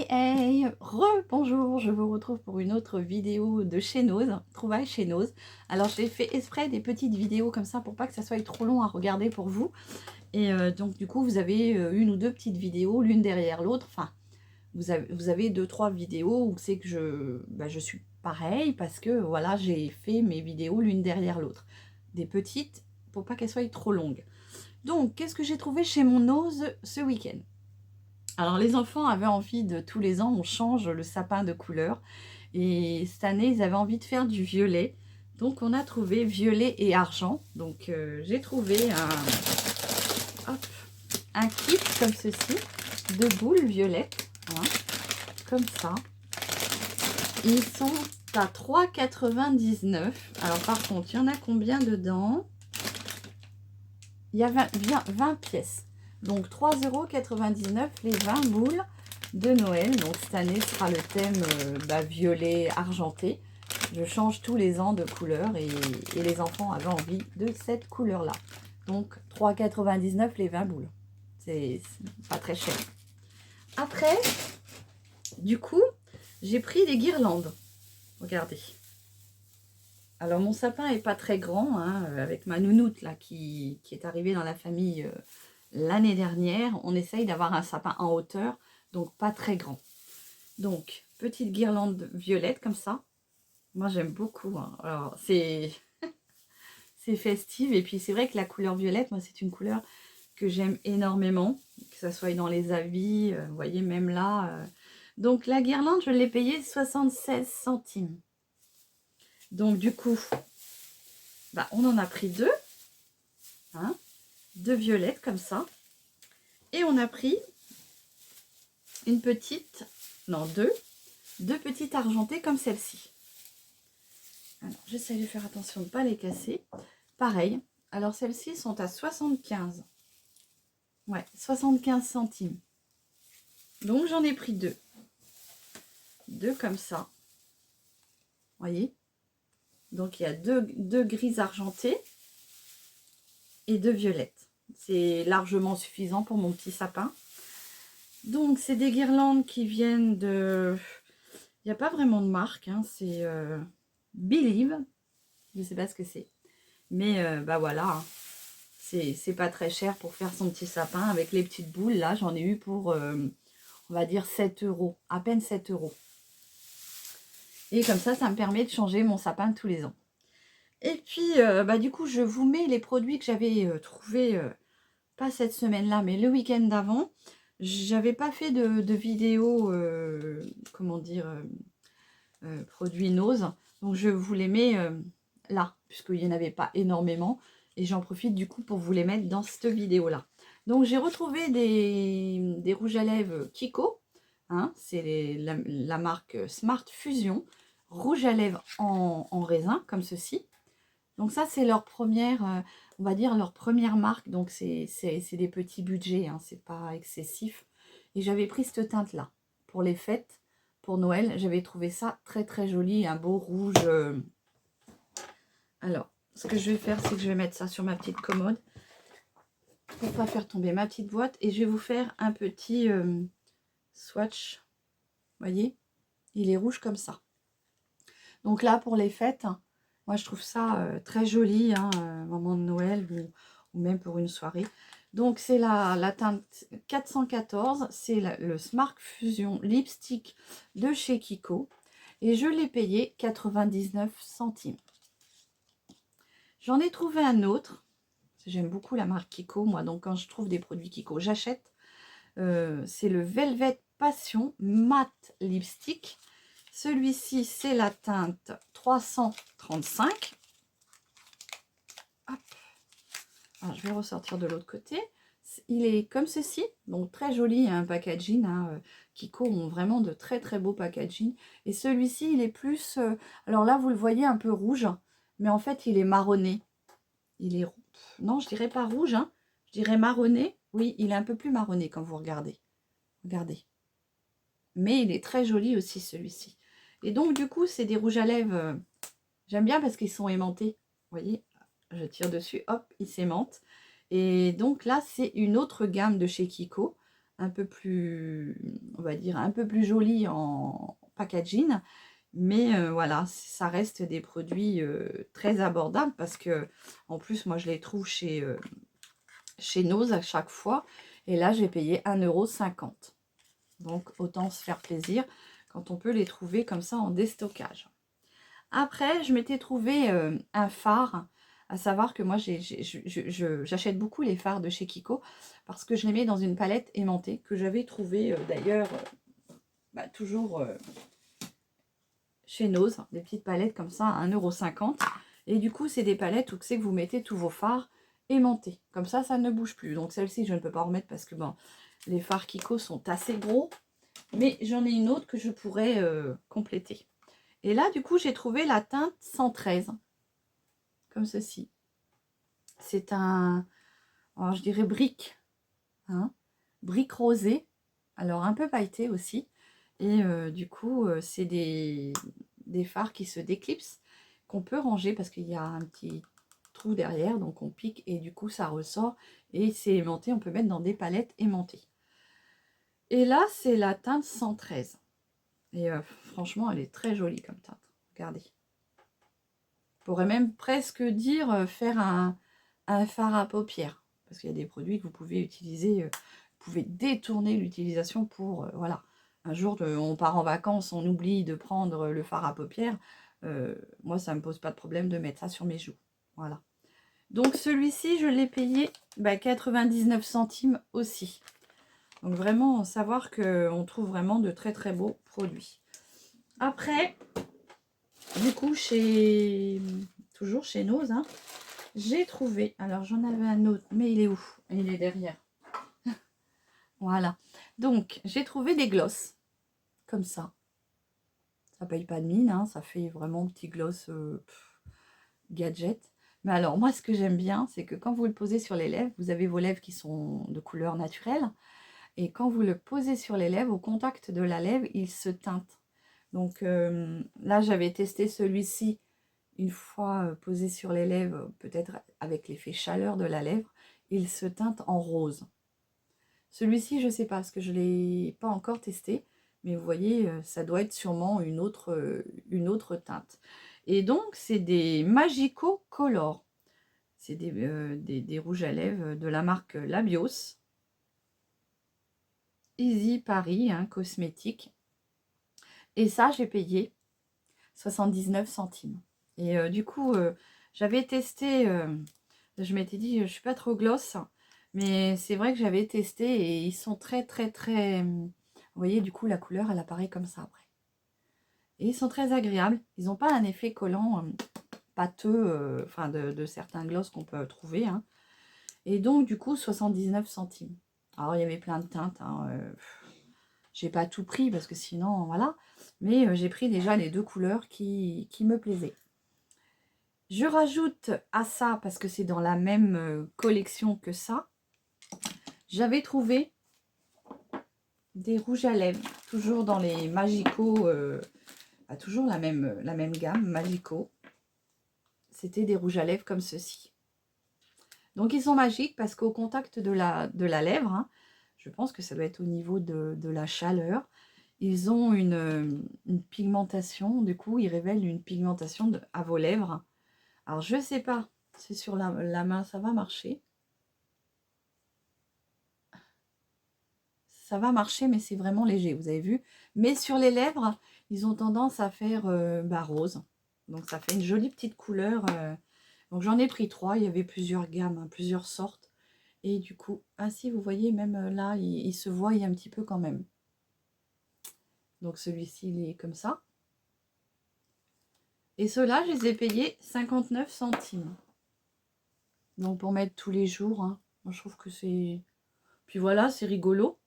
Hey hey, bonjour, je vous retrouve pour une autre vidéo de chez Nose, trouvailles chez Nose. Alors j'ai fait exprès des petites vidéos comme ça pour pas que ça soit trop long à regarder pour vous. Et donc du coup vous avez une ou deux petites vidéos l'une derrière l'autre. Enfin, vous avez deux, trois vidéos où c'est que je suis pareil parce que voilà, j'ai fait mes vidéos l'une derrière l'autre. Des petites pour pas qu'elles soient trop longues. Donc qu'est-ce que j'ai trouvé chez mon Nose ce week-end? Alors les enfants avaient envie de, tous les ans, on change le sapin de couleur. Et cette année, ils avaient envie de faire du violet. Donc on a trouvé violet et argent. Donc j'ai trouvé un kit comme ceci, de boules violettes. Voilà, comme ça. Ils sont à 3,99 €. Alors par contre, il y en a combien dedans? Il y a 20 pièces. Donc 3,99 € les 20 boules de Noël. Donc cette année sera le thème violet argenté. Je change tous les ans de couleur et les enfants avaient envie de cette couleur là. Donc 3,99 € les 20 boules. C'est pas très cher. Après, du coup, j'ai pris des guirlandes. Regardez. Alors mon sapin est pas très grand, hein, avec ma nounoute là qui est arrivée dans la famille l'année dernière. On essaye d'avoir un sapin en hauteur, donc pas très grand. Donc petite guirlande violette comme ça. Moi j'aime beaucoup, hein. Alors c'est festive et puis c'est vrai que la couleur violette, moi c'est une couleur que j'aime énormément, que ça soit dans les habits, vous voyez même là. Donc la guirlande je l'ai payée 76 centimes. Donc du coup, on en a pris deux, hein, deux violettes comme ça. Et on a pris une petite, non deux petites argentées comme celle-ci. Alors j'essaie de faire attention de ne pas les casser. Pareil, alors celles-ci sont à 75. Ouais, 75 centimes. Donc j'en ai pris deux. Deux comme ça. Voyez. Donc il y a deux grises argentées et deux violettes. C'est largement suffisant pour mon petit sapin. Donc c'est des guirlandes qui viennent de... Il n'y a pas vraiment de marque, hein, c'est Believe. Je ne sais pas ce que c'est. Mais voilà, hein. C'est pas très cher pour faire son petit sapin avec les petites boules. Là, j'en ai eu pour, on va dire, 7 €. À peine 7 €. Et comme ça me permet de changer mon sapin tous les ans. Et puis, du coup, je vous mets les produits que j'avais trouvés, pas cette semaine-là, mais le week-end d'avant. J'avais pas fait de vidéo, comment dire, produits Nose. Donc, je vous les mets là, puisqu'il n'y en avait pas énormément. Et j'en profite du coup pour vous les mettre dans cette vidéo-là. Donc, j'ai retrouvé des rouges à lèvres Kiko. Hein, c'est la marque Smart Fusion. Rouge à lèvres en raisin, comme ceci. Donc ça, c'est leur première, on va dire, leur première marque. Donc c'est des petits budgets, hein, c'est pas excessif. Et j'avais pris cette teinte-là pour les fêtes, pour Noël. J'avais trouvé ça très très joli, un beau rouge. Alors, ce que je vais faire, c'est que je vais mettre ça sur ma petite commode pour pas faire tomber ma petite boîte. Et je vais vous faire un petit swatch. Vous voyez, il est rouge comme ça. Donc là, pour les fêtes, moi je trouve ça très joli, hein, moment de Noël ou même pour une soirée. Donc c'est la teinte 414, c'est le Smart Fusion Lipstick de chez Kiko. Et je l'ai payé 99 centimes. J'en ai trouvé un autre. J'aime beaucoup la marque Kiko, moi, donc quand je trouve des produits Kiko, j'achète. C'est le Velvet Passion Matte Lipstick. Celui-ci, c'est la teinte 335. Hop. Alors, je vais ressortir de l'autre côté. Il est comme ceci, donc très joli, un packaging. Hein. Kiko ont vraiment de très très beaux packaging. Et celui-ci, il est plus... alors là, vous le voyez un peu rouge, mais en fait, il est marronné. Il est... Non, je dirais pas rouge, hein. Je dirais marronné. Oui, il est un peu plus marronné quand vous regardez. Regardez. Mais il est très joli aussi, celui-ci. Et donc, du coup, c'est des rouges à lèvres. J'aime bien parce qu'ils sont aimantés. Vous voyez, je tire dessus, hop, ils s'aimantent. Et donc là, c'est une autre gamme de chez Kiko. Un peu plus, on va dire, un peu plus jolis en packaging. Mais voilà, ça reste des produits très abordables parce que, en plus, moi, je les trouve chez Nose à chaque fois. Et là, j'ai payé 1,50 €. Donc, autant se faire plaisir quand on peut les trouver comme ça en déstockage. Après, je m'étais trouvé un phare. À savoir que moi, j'achète beaucoup les fards de chez Kiko parce que je les mets dans une palette aimantée que j'avais trouvé d'ailleurs toujours chez Nose. Des petites palettes comme ça à 1,50 €. Et du coup, c'est des palettes où c'est que vous mettez tous vos fards aimantés. Comme ça ne bouge plus. Donc celle-ci, je ne peux pas en remettre parce que bon, les fards Kiko sont assez gros. Mais j'en ai une autre que je pourrais compléter. Et là, du coup, j'ai trouvé la teinte 113. Comme ceci. C'est un, alors je dirais brique. Hein, brique rosée. Alors un peu pailleté aussi. Et du coup, c'est des fards qui se déclipsent. Qu'on peut ranger parce qu'il y a un petit trou derrière. Donc on pique et du coup, ça ressort. Et c'est aimanté. On peut mettre dans des palettes aimantées. Et là, c'est la teinte 113. Et franchement, elle est très jolie comme teinte. Regardez. On pourrait même presque dire faire un fard à paupières. Parce qu'il y a des produits que vous pouvez utiliser. Vous pouvez détourner l'utilisation pour... voilà. Un jour, on part en vacances, on oublie de prendre le fard à paupières. Moi, ça ne me pose pas de problème de mettre ça sur mes joues. Voilà. Donc, celui-ci, je l'ai payé 99 centimes aussi. Donc, vraiment, savoir qu'on trouve vraiment de très très beaux produits. Après, du coup, toujours chez Nose, hein, j'ai trouvé, alors j'en avais un autre, mais il est où? Il est derrière. Voilà. Donc, j'ai trouvé des glosses, comme ça. Ça paye pas de mine, hein, ça fait vraiment petit gloss gadget. Mais alors, moi, ce que j'aime bien, c'est que quand vous le posez sur les lèvres, vous avez vos lèvres qui sont de couleur naturelle. Et quand vous le posez sur les lèvres, au contact de la lèvre, il se teinte. Donc là, j'avais testé celui-ci une fois posé sur les lèvres, peut-être avec l'effet chaleur de la lèvre. Il se teinte en rose. Celui-ci, je ne sais pas, parce que je ne l'ai pas encore testé. Mais vous voyez, ça doit être sûrement une autre teinte. Et donc, c'est des Magico Color. C'est des rouges à lèvres de la marque Labios. Easy Paris, hein, cosmétique. Et ça, j'ai payé 79 centimes. Et du coup, j'avais testé, je m'étais dit, je suis pas trop gloss, mais c'est vrai que j'avais testé et ils sont très, très, très... Vous voyez, du coup, la couleur, elle apparaît comme ça après. Et ils sont très agréables. Ils n'ont pas un effet collant pâteux, enfin de certains gloss qu'on peut trouver. Hein. Et donc, du coup, 79 centimes. Alors, il y avait plein de teintes. Hein, j'ai pas tout pris parce que sinon, voilà. Mais j'ai pris déjà les deux couleurs qui me plaisaient. Je rajoute à ça, parce que c'est dans la même collection que ça, j'avais trouvé des rouges à lèvres, toujours dans les Magico, toujours la même gamme, Magico. C'était des rouges à lèvres comme ceci. Donc ils sont magiques parce qu'au contact de la lèvre, hein, je pense que ça doit être au niveau de la chaleur, ils ont une pigmentation, du coup ils révèlent une pigmentation à vos lèvres. Alors je sais pas si sur la main ça va marcher. Ça va marcher, mais c'est vraiment léger, vous avez vu. Mais sur les lèvres, ils ont tendance à faire rose. Donc ça fait une jolie petite couleur. Donc j'en ai pris 3, il y avait plusieurs gammes, hein, plusieurs sortes. Et du coup, si vous voyez, même là, il se voit un petit peu quand même. Donc celui-ci, il est comme ça. Et ceux-là, je les ai payés 59 centimes. Donc pour mettre tous les jours, hein, moi je trouve que c'est... Puis voilà, c'est rigolo.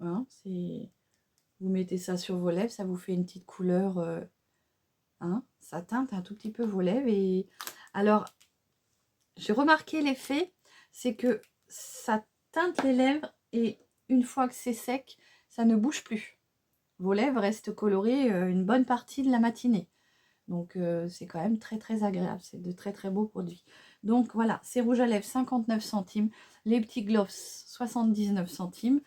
Hein, vous mettez ça sur vos lèvres, ça vous fait une petite couleur... hein, ça teinte un tout petit peu vos lèvres. Et alors, j'ai remarqué l'effet, c'est que ça teinte les lèvres et une fois que c'est sec, ça ne bouge plus. Vos lèvres restent colorées une bonne partie de la matinée. Donc c'est quand même très très agréable, c'est de très très beaux produits. Donc voilà, ces rouges à lèvres 59 centimes, les petits gloves 79 centimes.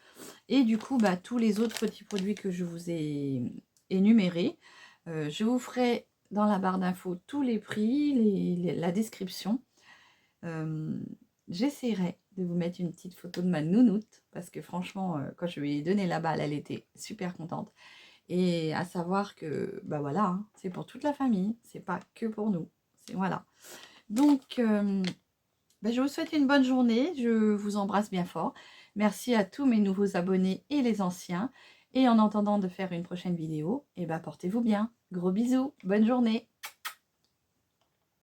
Et du coup, bah, tous les autres petits produits que je vous ai énumérés, je vous ferai dans la barre d'infos tous les prix, la description. J'essaierai de vous mettre une petite photo de ma nounoute, parce que franchement, quand je lui ai donné la balle, elle était super contente. Et à savoir que, bah voilà, hein, c'est pour toute la famille, c'est pas que pour nous. Voilà. Donc, bah, je vous souhaite une bonne journée, je vous embrasse bien fort. Merci à tous mes nouveaux abonnés et les anciens. Et en attendant de faire une prochaine vidéo, eh ben, portez-vous bien. Gros bisous, bonne journée.